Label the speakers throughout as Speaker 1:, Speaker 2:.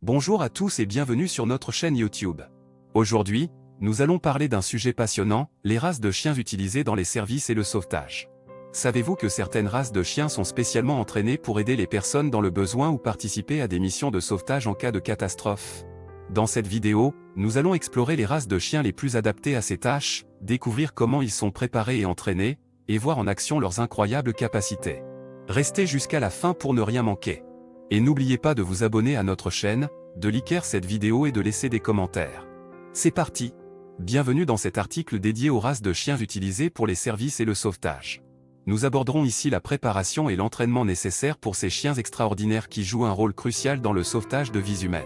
Speaker 1: Bonjour à tous et bienvenue sur notre chaîne YouTube. Aujourd'hui, nous allons parler d'un sujet passionnant, les races de chiens utilisées dans les services et le sauvetage. Savez-vous que certaines races de chiens sont spécialement entraînées pour aider les personnes dans le besoin ou participer à des missions de sauvetage en cas de catastrophe? Dans cette vidéo, nous allons explorer les races de chiens les plus adaptées à ces tâches, découvrir comment ils sont préparés et entraînés, et voir en action leurs incroyables capacités. Restez jusqu'à la fin pour ne rien manquer. Et n'oubliez pas de vous abonner à notre chaîne, de liker cette vidéo et de laisser des commentaires. C'est parti! Bienvenue dans cet article dédié aux races de chiens utilisées pour les services et le sauvetage. Nous aborderons ici la préparation et l'entraînement nécessaires pour ces chiens extraordinaires qui jouent un rôle crucial dans le sauvetage de vies humaines.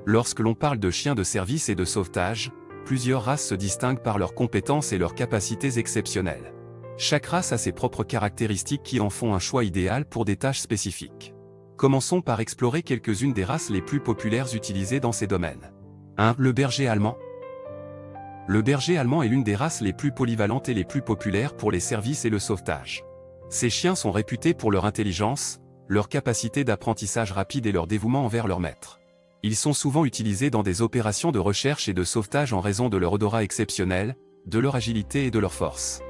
Speaker 1: Lorsque l'on parle de chiens de service et de sauvetage, plusieurs races se distinguent par leurs compétences et leurs capacités exceptionnelles. Chaque race a ses propres caractéristiques qui en font un choix idéal pour des tâches spécifiques. Commençons par explorer quelques-unes des races les plus populaires utilisées dans ces domaines. 1. Le berger allemand. Le berger allemand est l'une des races les plus polyvalentes et les plus populaires pour les services et le sauvetage. Ces chiens sont réputés pour leur intelligence, leur capacité d'apprentissage rapide et leur dévouement envers leur maître. Ils sont souvent utilisés dans des opérations de recherche et de sauvetage en raison de leur odorat exceptionnel, de leur agilité et de leur force.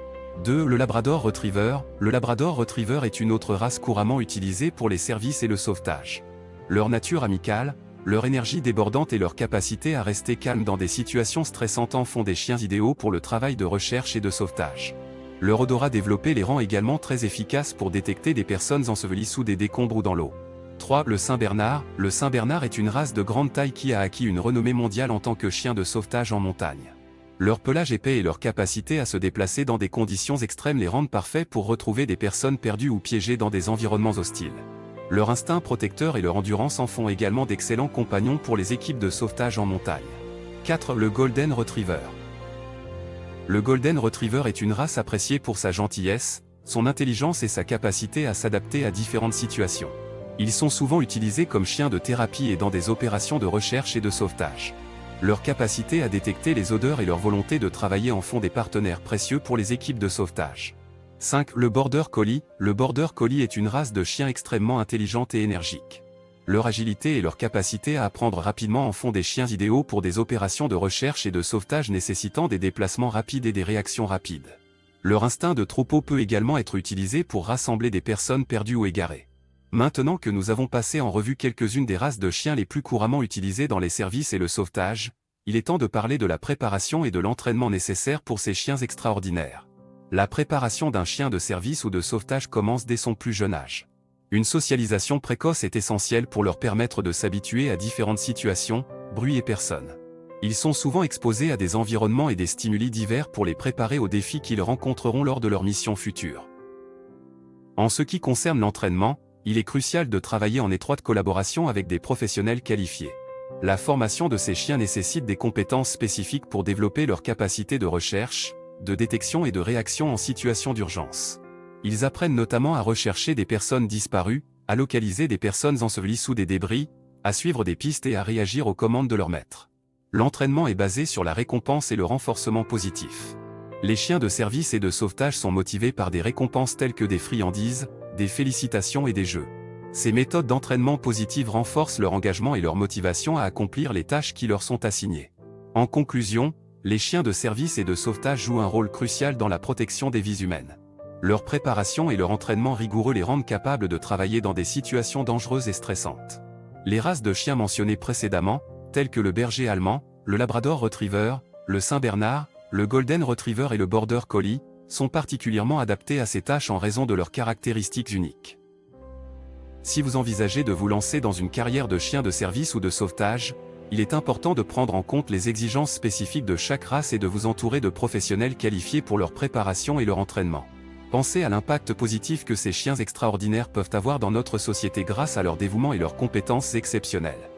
Speaker 1: 2. Le Labrador Retriever. Le Labrador Retriever est une autre race couramment utilisée pour les services et le sauvetage. Leur nature amicale, leur énergie débordante et leur capacité à rester calme dans des situations stressantes en font des chiens idéaux pour le travail de recherche et de sauvetage. Leur odorat développé les rend également très efficaces pour détecter des personnes ensevelies sous des décombres ou dans l'eau. 3. Le Saint-Bernard. Le Saint-Bernard est une race de grande taille qui a acquis une renommée mondiale en tant que chien de sauvetage en montagne. Leur pelage épais et leur capacité à se déplacer dans des conditions extrêmes les rendent parfaits pour retrouver des personnes perdues ou piégées dans des environnements hostiles. Leur instinct protecteur et leur endurance en font également d'excellents compagnons pour les équipes de sauvetage en montagne. 4. Le Golden Retriever. Le Golden Retriever est une race appréciée pour sa gentillesse, son intelligence et sa capacité à s'adapter à différentes situations. Ils sont souvent utilisés comme chiens de thérapie et dans des opérations de recherche et de sauvetage. Leur capacité à détecter les odeurs et leur volonté de travailler en font des partenaires précieux pour les équipes de sauvetage. 5. Le Border Collie. Le Border Collie est une race de chiens extrêmement intelligente et énergique. Leur agilité et leur capacité à apprendre rapidement en font des chiens idéaux pour des opérations de recherche et de sauvetage nécessitant des déplacements rapides et des réactions rapides. Leur instinct de troupeau peut également être utilisé pour rassembler des personnes perdues ou égarées. Maintenant que nous avons passé en revue quelques-unes des races de chiens les plus couramment utilisées dans les services et le sauvetage, il est temps de parler de la préparation et de l'entraînement nécessaires pour ces chiens extraordinaires. La préparation d'un chien de service ou de sauvetage commence dès son plus jeune âge. Une socialisation précoce est essentielle pour leur permettre de s'habituer à différentes situations, bruits et personnes. Ils sont souvent exposés à des environnements et des stimuli divers pour les préparer aux défis qu'ils rencontreront lors de leur mission future. En ce qui concerne l'entraînement, il est crucial de travailler en étroite collaboration avec des professionnels qualifiés. La formation de ces chiens nécessite des compétences spécifiques pour développer leurs capacités de recherche, de détection et de réaction en situation d'urgence. Ils apprennent notamment à rechercher des personnes disparues, à localiser des personnes ensevelies sous des débris, à suivre des pistes et à réagir aux commandes de leur maître. L'entraînement est basé sur la récompense et le renforcement positif. Les chiens de service et de sauvetage sont motivés par des récompenses telles que des friandises, des félicitations et des jeux. Ces méthodes d'entraînement positives renforcent leur engagement et leur motivation à accomplir les tâches qui leur sont assignées. En conclusion, les chiens de service et de sauvetage jouent un rôle crucial dans la protection des vies humaines. Leur préparation et leur entraînement rigoureux les rendent capables de travailler dans des situations dangereuses et stressantes. Les races de chiens mentionnées précédemment, telles que le berger allemand, le Labrador Retriever, le Saint-Bernard, le Golden Retriever et le Border Collie, sont particulièrement adaptés à ces tâches en raison de leurs caractéristiques uniques. Si vous envisagez de vous lancer dans une carrière de chien de service ou de sauvetage, il est important de prendre en compte les exigences spécifiques de chaque race et de vous entourer de professionnels qualifiés pour leur préparation et leur entraînement. Pensez à l'impact positif que ces chiens extraordinaires peuvent avoir dans notre société grâce à leur dévouement et leurs compétences exceptionnelles.